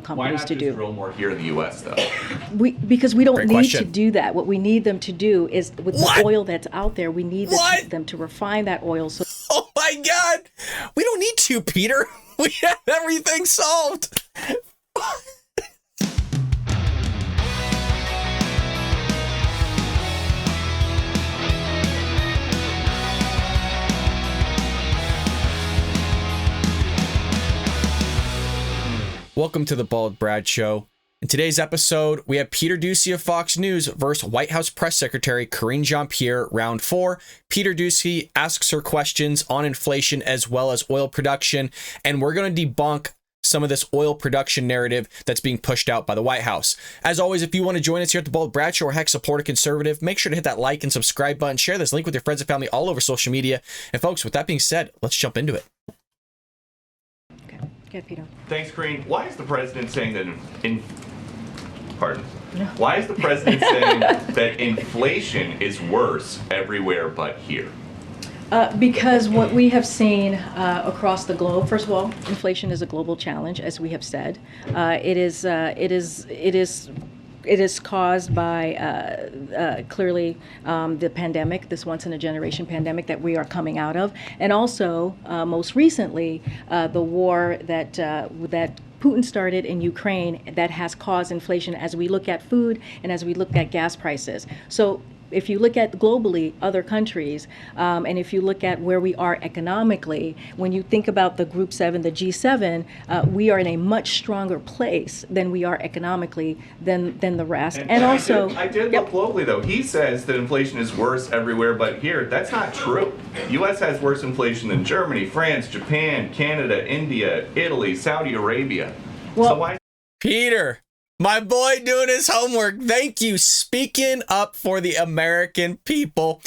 companies to do. Why not just drill more here in the U.S., though? Because we don't Great need question. to do that. What we need them to do is, with What? the oil that's out there, we need What? them to refine that oil. So Oh my God. We don't need to, Peter. We have everything solved. Welcome to the Bald Brad Show. In today's episode, we have Peter Doocy of Fox News versus White House Press Secretary Karine Jean-Pierre, round 4. Peter Doocy asks her questions on inflation as well as oil production, and we're going to debunk some of this oil production narrative that's being pushed out by the White House. As always, if you want to join us here at the Bald Brad Show or heck support a conservative, make sure to hit that like and subscribe button, share this link with your friends and family all over social media. And folks, with that being said, let's jump into it. Okay, Peter. Thanks, Karine. Why is the president saying that Pardon. No. Why is the president saying that inflation is worse everywhere but here? Because what we have seen across the globe, first of all, inflation is a global challenge, as we have said. It is caused by clearly the pandemic, this once-in-a-generation pandemic that we are coming out of, and also most recently the war that Putin started in Ukraine that has caused inflation as we look at food and as we look at gas prices. So if you look at globally other countries, and if you look at where we are economically, when you think about the Group 7, the G7, we are in a much stronger place than we are economically than the rest. And also, I did look globally, though. He says that inflation is worse everywhere but here. That's not true. U.S. has worse inflation than Germany, France, Japan, Canada, India, Italy, Saudi Arabia. Well, so why? Peter, my boy doing his homework. Thank you. Speaking up for the American people.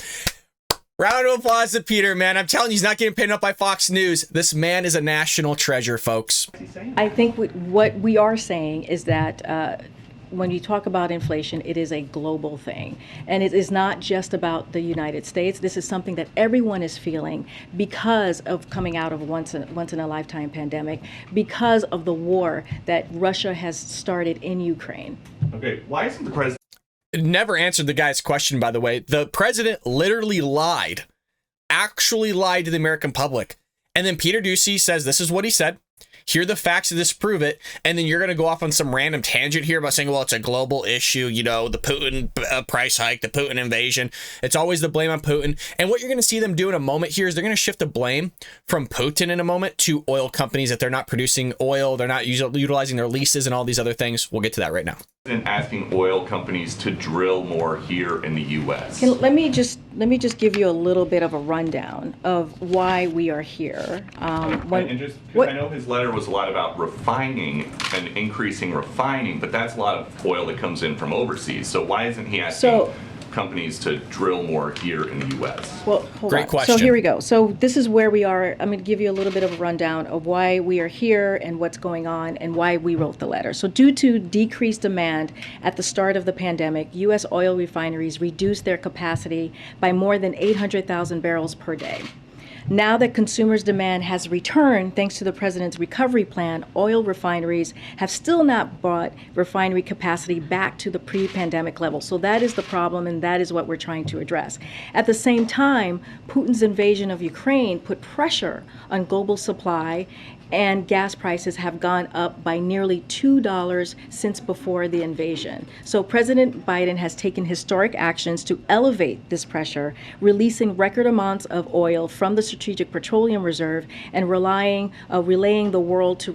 Round of applause to Peter, man. I'm telling you, he's not getting pinned up by Fox News. This man is a national treasure, folks. I think what we are saying is that when you talk about inflation, it is a global thing. And it is not just about the United States. This is something that everyone is feeling because of coming out of a once-in-a-lifetime pandemic, because of the war that Russia has started in Ukraine. Okay, why isn't the president... Never answered the guy's question, by the way. The president literally lied, actually lied to the American public. And then Peter Doocy says this is what he said. Here are the facts to disprove it. And then you're going to go off on some random tangent here about saying, well, it's a global issue, you know, the Putin price hike, the Putin invasion. It's always the blame on Putin. And what you're going to see them do in a moment here is they're going to shift the blame from Putin in a moment to oil companies that they're not producing oil. They're not utilizing their leases and all these other things. We'll get to that right now. Asking oil companies to drill more here in the U.S. Let me just give you a little bit of a rundown of why we are here. And just because I know his letter was a lot about refining and increasing refining, but that's a lot of oil that comes in from overseas. So why isn't he asking companies to drill more here in the U.S.? Well, hold Great on. question. So here we go. So this is where we are. I'm going to give you a little bit of a rundown of why we are here and what's going on and why we wrote the letter. So due to decreased demand at the start of the pandemic, U.S. oil refineries reduced their capacity by more than 800,000 barrels per day. Now that consumers' demand has returned thanks to the president's recovery plan, oil refineries have still not brought refinery capacity back to the pre-pandemic level. So that is the problem, and that is what we're trying to address. At the same time, Putin's invasion of Ukraine put pressure on global supply, and gas prices have gone up by nearly $2 since before the invasion. So President Biden has taken historic actions to elevate this pressure, releasing record amounts of oil from the Strategic Petroleum Reserve and relaying the world to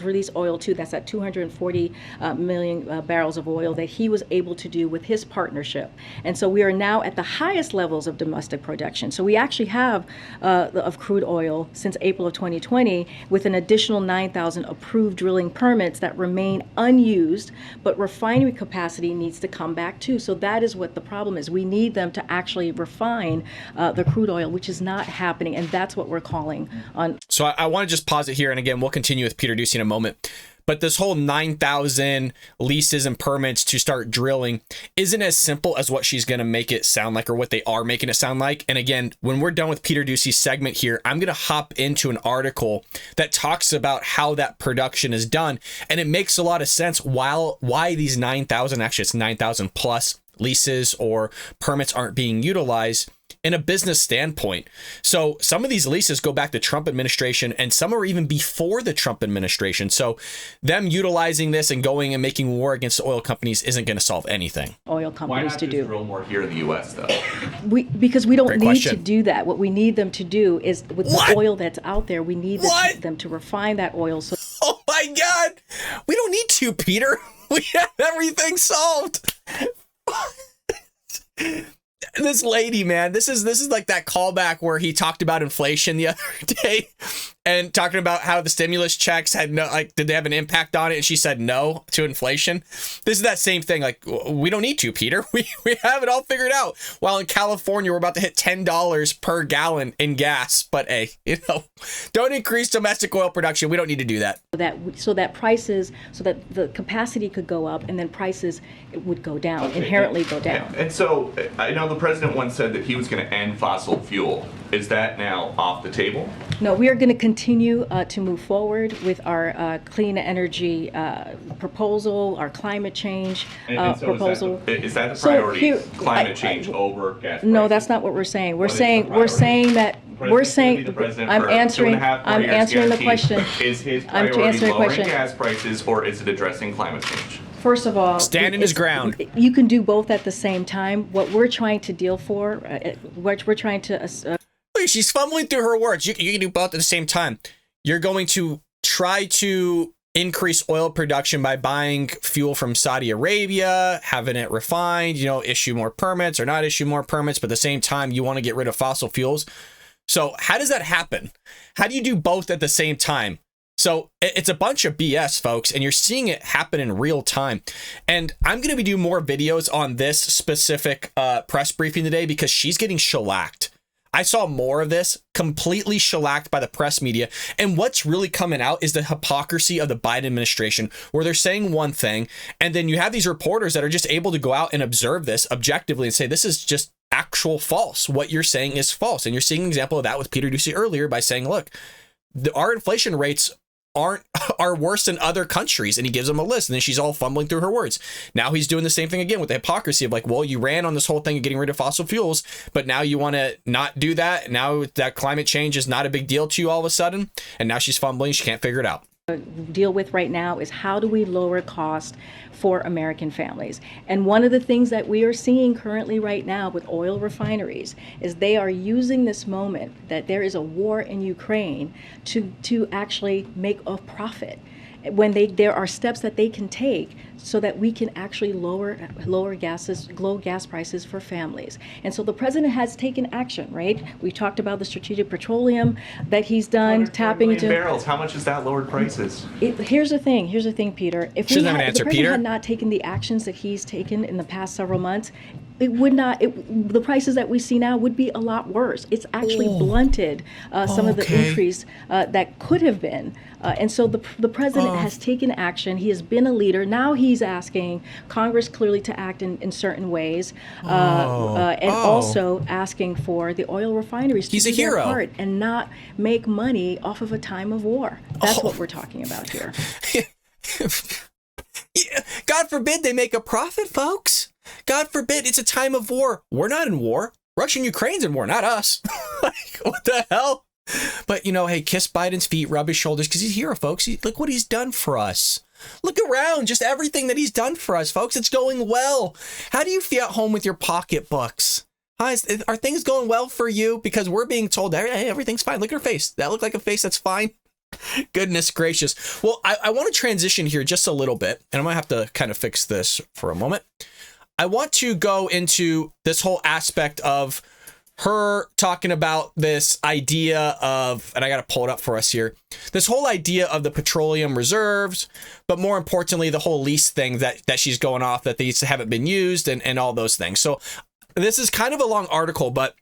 release oil to. That's at 240 million barrels of oil that he was able to do with his partnership. And so we are now at the highest levels of domestic production. So we actually have of crude oil since April of 2020, with an additional 9,000 approved drilling permits that remain unused, but refinery capacity needs to come back too. So that is what the problem is. We need them to actually refine the crude oil, which is not happening, and that's what we're calling on. So I want to just pause it here, and again, we'll continue with Peter Doocy in a moment. But this whole 9,000 leases and permits to start drilling isn't as simple as what she's going to make it sound like, or what they are making it sound like. And again, when we're done with Peter Doocy's segment here, I'm going to hop into an article that talks about how that production is done. And it makes a lot of sense why these 9,000, actually it's 9,000 plus leases or permits aren't being utilized in a business standpoint. So some of these leases go back to Trump administration, and some are even before the Trump administration. So them utilizing this and going and making war against the oil companies isn't going to solve anything. Oil companies Why not to just do. drill more here in the U.S. though? Because we don't Great need question. to do that. What we need them to do is, with What? the oil that's out there, we need What? them to refine that oil. So Oh my God. We don't need to, Peter. We have everything solved. This lady, man, this is like that callback where he talked about inflation the other day and talking about how the stimulus checks had no, like, did they have an impact on it? And she said no to inflation. This is that same thing. Like, we don't need to, Peter. We have it all figured out. While in California, we're about to hit $10 per gallon in gas. But hey, don't increase domestic oil production. We don't need to do that. so that the capacity could go up, and then prices would go down, inherently go down. And so I know the president once said that he was going to end fossil fuel. Is that now off the table? No, we are going to continue to move forward with our clean energy proposal, our climate change And so proposal. Is that the So priority? here- Climate change over gas No, prices? that's not what we're saying. We're What is the saying priority? that The we're president's gonna be saying the president I'm for answering 2.5 more I'm years answering the guaranteed. question. Is his I'm priority answering the lowering question. gas prices, or is it addressing climate change? First of all, Standing his ground. You can do both at the same time. What we're trying to deal for, what we're trying to Look, she's fumbling through her words. You can do both at the same time. You're going to try to increase oil production by buying fuel from Saudi Arabia, having it refined, issue more permits or not issue more permits, but at the same time, you want to get rid of fossil fuels. So how does that happen? How do you do both at the same time? So it's a bunch of BS, folks, and you're seeing it happen in real time. And I'm going to be doing more videos on this specific press briefing today because she's getting shellacked. I saw more of this, completely shellacked by the press media. And what's really coming out is the hypocrisy of the Biden administration, where they're saying one thing, and then you have these reporters that are just able to go out and observe this objectively and say, this is just actual false. What you're saying is false. And you're seeing an example of that with Peter Doocy earlier by saying, look, our inflation rates are worse than other countries, and he gives them a list, and then she's all fumbling through her words. Now he's doing the same thing again with the hypocrisy of like, well, you ran on this whole thing of getting rid of fossil fuels, but now you want to not do that. Now that climate change is not a big deal to you all of a sudden, and now she's fumbling. She can't figure it out. deal with right now is how do we lower cost for American families. And one of the things that we are seeing currently right now with oil refineries is they are using this moment that there is a war in Ukraine to actually make a profit. When there are steps that they can take so that we can actually lower gas prices for families. And so the president has taken action, right? We talked about the strategic petroleum that he's done, tapping into barrels. How much has that lowered prices? Here's the thing, Peter. If Doesn't have an answer, the president Peter. had not taken the actions that he's taken in the past several months, the prices that we see now would be a lot worse. It's actually blunted some of the increase that could have been. And so the president has taken action. He has been a leader. Now he's asking Congress clearly to act in certain ways, and also asking for the oil refineries to He's a do their hero. part and not make money off of a time of war. That's what we're talking about here. Yeah, God forbid they make a profit, folks. God forbid it's a time of war. We're not in war. Russia and Ukraine's in war, not us. Like, what the hell? But, hey, kiss Biden's feet, rub his shoulders, because he's a hero, folks. Look what he's done for us. Look around, just everything that he's done for us, folks. It's going well. How do you feel at home with your pocketbooks? Are things going well for you? Because we're being told that everything's fine. Look at her face. That looked like a face that's fine. Goodness gracious. Well, I want to transition here just a little bit, and I'm going to have to kind of fix this for a moment. I want to go into this whole aspect of her talking about this idea of, and I got to pull it up for us here, this whole idea of the petroleum reserves, but more importantly, the whole lease thing that she's going off, that these haven't been used and all those things. So this is kind of a long article, but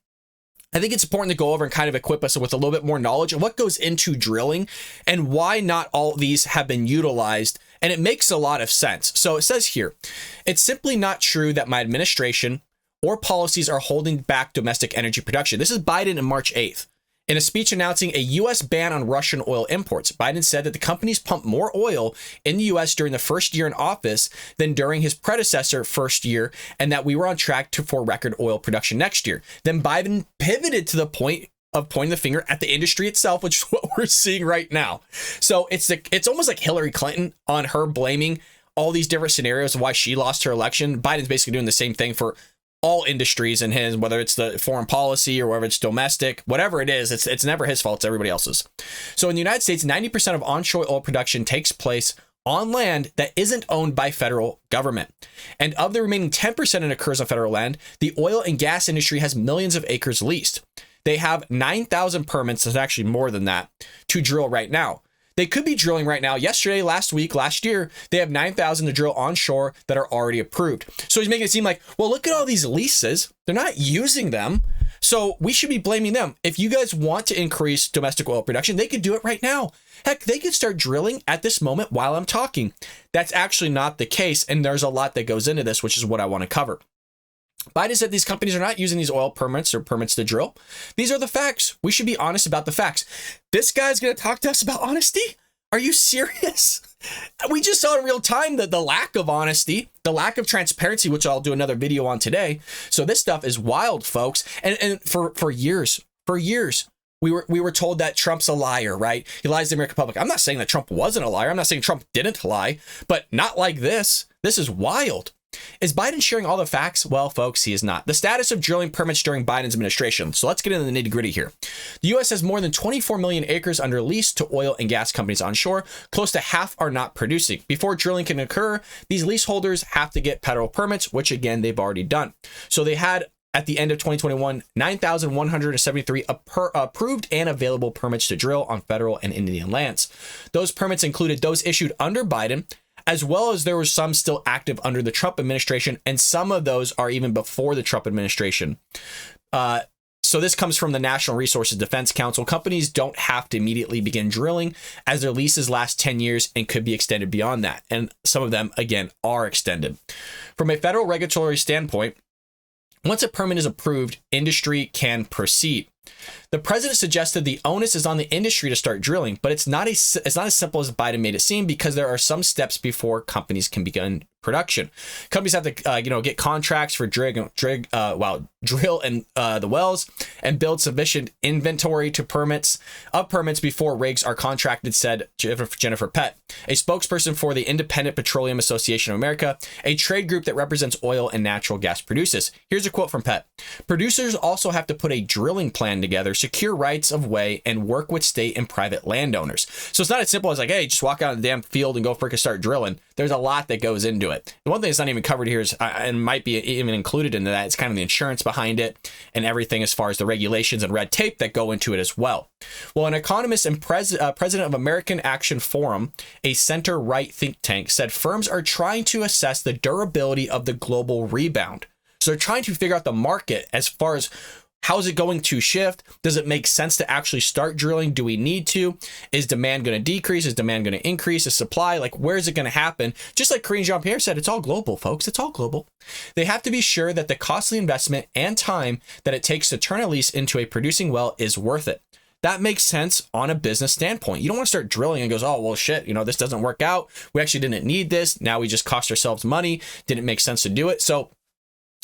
I think it's important to go over and kind of equip us with a little bit more knowledge of what goes into drilling and why not all these have been utilized. And it makes a lot of sense. So it says here, it's simply not true that my administration or policies are holding back domestic energy production. This is Biden on March 8th. In a speech announcing a U.S. ban on Russian oil imports, Biden said that the companies pumped more oil in the U.S. during the first year in office than during his predecessor first year, and that we were on track for record oil production next year. Then Biden pivoted to the point of pointing the finger at the industry itself, which is what we're seeing right now. So it's almost like Hillary Clinton on her blaming all these different scenarios of why she lost her election. Biden's basically doing the same thing for all industries in his, whether it's the foreign policy or whether it's domestic, whatever it is, it's never his fault, it's everybody else's. So in the United States, 90% of onshore oil production takes place on land that isn't owned by federal government. And of the remaining 10% that occurs on federal land, the oil and gas industry has millions of acres leased. They have 9,000 permits, that's actually more than that, to drill right now. They could be drilling right now. Yesterday, last week, last year, they have 9,000 to drill onshore that are already approved. So he's making it seem like, well, look at all these leases. They're not using them. So we should be blaming them. If you guys want to increase domestic oil production, they could do it right now. Heck, they could start drilling at this moment while I'm talking. That's actually not the case. And there's a lot that goes into this, which is what I want to cover. Biden said these companies are not using these oil permits or permits to drill. These are the facts. We should be honest about the facts. This guy's going to talk to us about honesty? Are you serious? We just saw in real time that the lack of honesty, the lack of transparency, which I'll do another video on today. So this stuff is wild, folks. And for years, we were told that Trump's a liar, right? He lies to the American public. I'm not saying that Trump wasn't a liar. I'm not saying Trump didn't lie, but not like this. This is wild. Is Biden sharing all the facts? Well, folks, he is not. The status of drilling permits during Biden's administration. So let's get into the nitty gritty here. The U.S. has more than 24 million acres under lease to oil and gas companies onshore. Close to half are not producing. Before drilling can occur, these leaseholders have to get federal permits, which again, they've already done. So they had, at the end of 2021, 9,173 approved and available permits to drill on federal and Indian lands. Those permits included those issued under Biden, as well as there were some still active under the Trump administration, and some of those are even before the Trump administration. So this comes from the National Resources Defense Council. Companies don't have to immediately begin drilling, as their leases last 10 years and could be extended beyond that. And some of them, again, are extended. From a federal regulatory standpoint, once a permit is approved, industry can proceed. The president suggested the onus is on the industry to start drilling, but it's not as simple as Biden made it seem, because there are some steps before companies can begin production. Companies have to, get contracts for drill and the wells and build sufficient inventory to permits before rigs are contracted, said Jennifer Pett, a spokesperson for the Independent Petroleum Association of America, a trade group that represents oil and natural gas producers. Here's a quote from Pett. Producers also have to put a drilling plan together, secure rights of way, and work with state and private landowners. So it's not as simple as like, hey, just walk out in the damn field and go freaking start drilling. There's a lot that goes into it. The one thing that's not even covered here is, and might be even included into that, it's kind of the insurance behind it and everything as far as the regulations and red tape that go into it as well. Well, an economist and president of American Action Forum, a center-right think tank, said firms are trying to assess the durability of the global rebound. So they're trying to figure out the market as far as how's it going to shift? Does it make sense to actually start drilling? Do we need to? Is demand going to decrease? Is demand going to increase? Is supply? Like, where is it going to happen? Just like Karine Jean-Pierre said, it's all global, folks. It's all global. They have to be sure that the costly investment and time that it takes to turn a lease into a producing well is worth it. That makes sense on a business standpoint. You don't want to start drilling and goes, oh, well, shit, this doesn't work out. We actually didn't need this. Now we just cost ourselves money. Didn't make sense to do it. So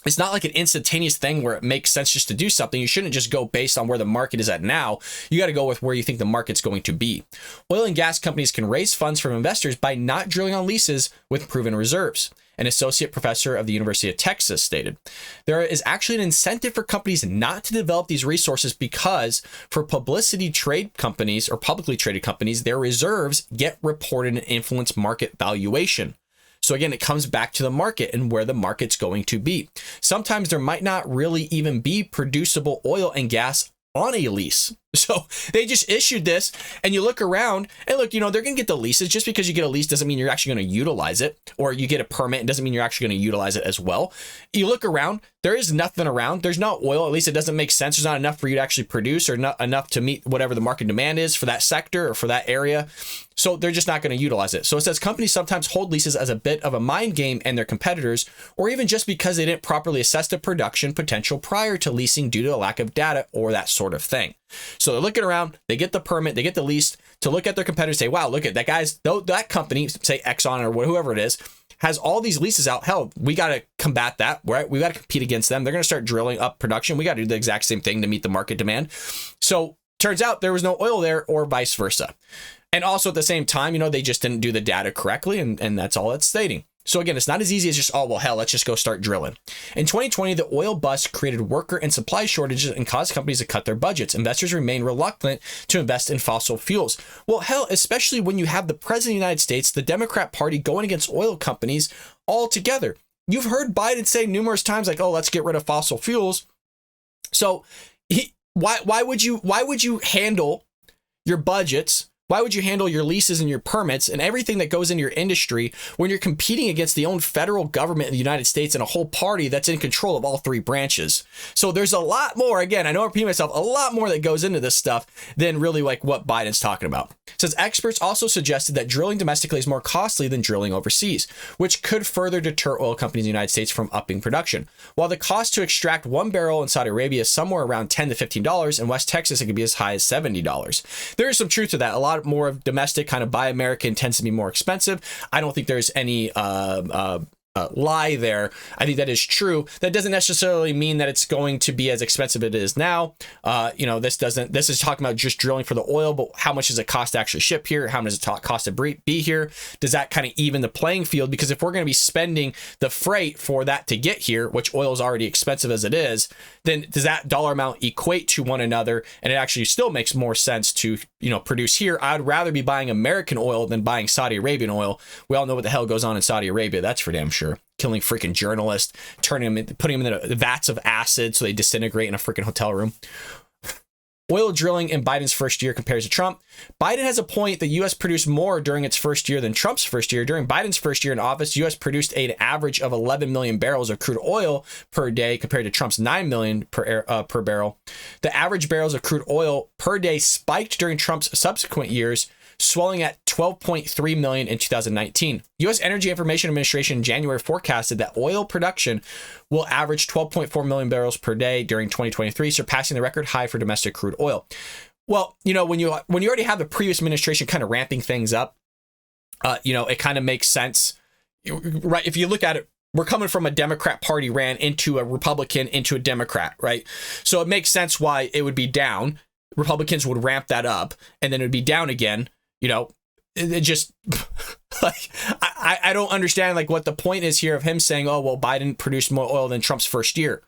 it's not like an instantaneous thing where it makes sense just to do something. You shouldn't just go based on where the market is at now. You got to go with where you think the market's going to be. Oil and gas companies can raise funds from investors by not drilling on leases with proven reserves. An associate professor of the University of Texas stated, there is actually an incentive for companies not to develop these resources because for publicity trade companies or publicly traded companies, their reserves get reported and influence market valuation. So again, it comes back to the market and where the market's going to be. Sometimes there might not really even be producible oil and gas on a lease. So they just issued this, and you look around and look, they're going to get the leases. Just because you get a lease doesn't mean you're actually going to utilize it, or you get a permit and doesn't mean you're actually going to utilize it as well. You look around, there is nothing around. There's no oil. At least it doesn't make sense. There's not enough for you to actually produce, or not enough to meet whatever the market demand is for that sector or for that area. So they're just not going to utilize it. So it says companies sometimes hold leases as a bit of a mind game and their competitors, or even just because they didn't properly assess the production potential prior to leasing due to a lack of data or that sort of thing. So they're looking around, they get the permit, they get the lease to look at their competitors, say, wow, look at that that company, say Exxon or whoever it is, has all these leases out. Hell, we got to combat that, right? We got to compete against them. They're going to start drilling up production. We got to do the exact same thing to meet the market demand. So turns out there was no oil there, or vice versa. And also at the same time, they just didn't do the data correctly, and that's all it's stating. So again, it's not as easy as just, oh, well, hell, let's just go start drilling. In 2020, the oil bust created worker and supply shortages and caused companies to cut their budgets. Investors remain reluctant to invest in fossil fuels. Well, hell, especially when you have the president of the United States, the Democrat Party, going against oil companies altogether. You've heard Biden say numerous times, like, oh, let's get rid of fossil fuels. So why would you handle your budgets? Why would you handle your leases and your permits and everything that goes into your industry when you're competing against the own federal government in the United States and a whole party that's in control of all three branches? So there's a lot more, again, I know I'm repeating myself, a lot more that goes into this stuff than really like what Biden's talking about. It says experts also suggested that drilling domestically is more costly than drilling overseas, which could further deter oil companies in the United States from upping production. While the cost to extract one barrel in Saudi Arabia is somewhere around $10 to $15, in West Texas it could be as high as $70. There is some truth to that. A lot more of domestic, kind of buy American, tends to be more expensive. I don't think there's any lie there. I think that is true. That doesn't necessarily mean that it's going to be as expensive as it is now. This is talking about just drilling for the oil, but how much does it cost to actually ship here? How much does it cost to be here? Does that kind of even the playing field? Because if we're going to be spending the freight for that to get here, which oil is already expensive as it is, then does that dollar amount equate to one another? And it actually still makes more sense to, produce here. I'd rather be buying American oil than buying Saudi Arabian oil. We all know what the hell goes on in Saudi Arabia. That's for damn sure. Killing freaking journalists, putting them in the vats of acid so they disintegrate in a freaking hotel room. Oil drilling in Biden's first year compares to Trump. Biden has a point. The U.S. produced more during its first year than Trump's first year. During Biden's first year in office, the U.S. produced an average of 11 million barrels of crude oil per day compared to Trump's 9 million per barrel. The average barrels of crude oil per day spiked during Trump's subsequent years, swelling at 12.3 million in 2019. U.S. Energy Information Administration in January forecasted that oil production will average 12.4 million barrels per day during 2023, surpassing the record high for domestic crude oil. Well, when you already have the previous administration kind of ramping things up, it kind of makes sense, right? If you look at it, we're coming from a Democrat party ran into a Republican into a Democrat, right? So it makes sense why it would be down. Republicans would ramp that up, and then it would be down again. It just like I don't understand like what the point is here of him saying, oh, well, Biden produced more oil than Trump's first year.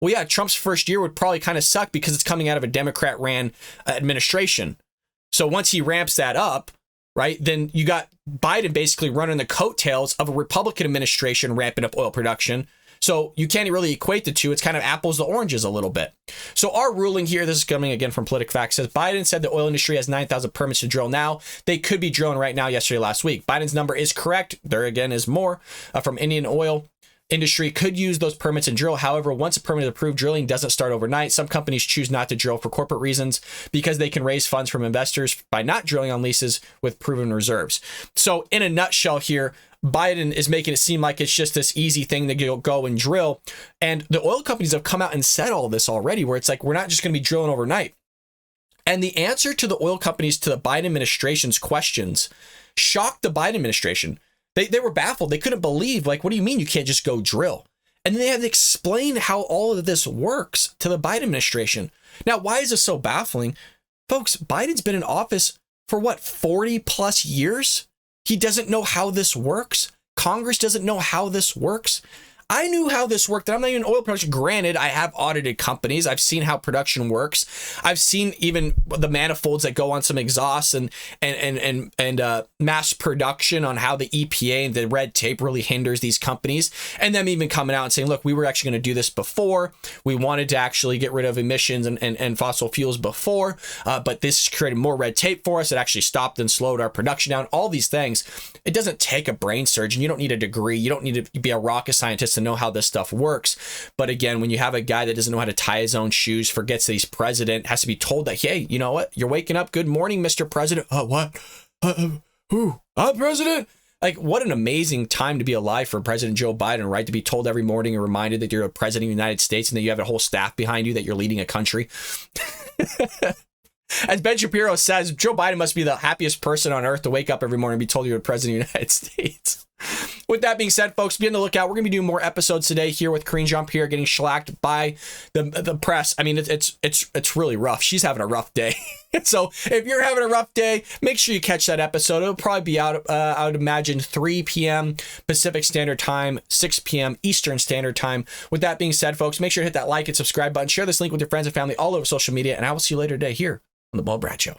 Well, yeah, Trump's first year would probably kind of suck because it's coming out of a Democrat ran administration. So once he ramps that up, right, then you got Biden basically running the coattails of a Republican administration ramping up oil production. So you can't really equate the two. It's kind of apples to oranges a little bit. So our ruling here, this is coming again from PolitiFact, says Biden said the oil industry has 9,000 permits to drill now. They could be drilling right now, yesterday, last week. Biden's number is correct. There again is more from Indian oil. Industry could use those permits and drill. However, once a permit is approved, drilling doesn't start overnight. Some companies choose not to drill for corporate reasons because they can raise funds from investors by not drilling on leases with proven reserves. So in a nutshell here, Biden is making it seem like it's just this easy thing to go and drill. And the oil companies have come out and said all this already, where it's like, we're not just going to be drilling overnight. And the answer to the oil companies to the Biden administration's questions shocked the Biden administration. They were baffled. They couldn't believe, like, what do you mean you can't just go drill? And then they had to explain how all of this works to the Biden administration. Now, why is this so baffling? Folks, Biden's been in office for what, 40 plus years? He doesn't know how this works. Congress doesn't know how this works. I knew how this worked. And I'm not even oil production. Granted, I have audited companies. I've seen how production works. I've seen even the manifolds that go on some exhausts and mass production on how the EPA and the red tape really hinders these companies. And them even coming out and saying, look, we were actually going to do this before. We wanted to actually get rid of emissions and fossil fuels before, but this created more red tape for us. It actually stopped and slowed our production down. All these things. It doesn't take a brain surgeon. You don't need a degree. You don't need to be a rocket scientist to know how this stuff works. But again, when you have a guy that doesn't know how to tie his own shoes, forgets that he's president, has to be told that, hey, you know what? You're waking up. Good morning, Mr. President. What? Who? I'm president? Like, what an amazing time to be alive for President Joe Biden, right? To be told every morning and reminded that you're a president of the United States and that you have a whole staff behind you, that you're leading a country. As Ben Shapiro says, Joe Biden must be the happiest person on earth to wake up every morning and be told you're the president of the United States. With that being said, folks, be on the lookout. We're going to be doing more episodes today here with Karine Jean-Pierre getting shellacked by the press. I mean, it's really rough. She's having a rough day. So if you're having a rough day, make sure you catch that episode. It'll probably be out, I would imagine, 3 p.m. Pacific Standard Time, 6 p.m. Eastern Standard Time. With that being said, folks, make sure to hit that like and subscribe button. Share this link with your friends and family all over social media. And I will see you later today here on The Bo Brad Show.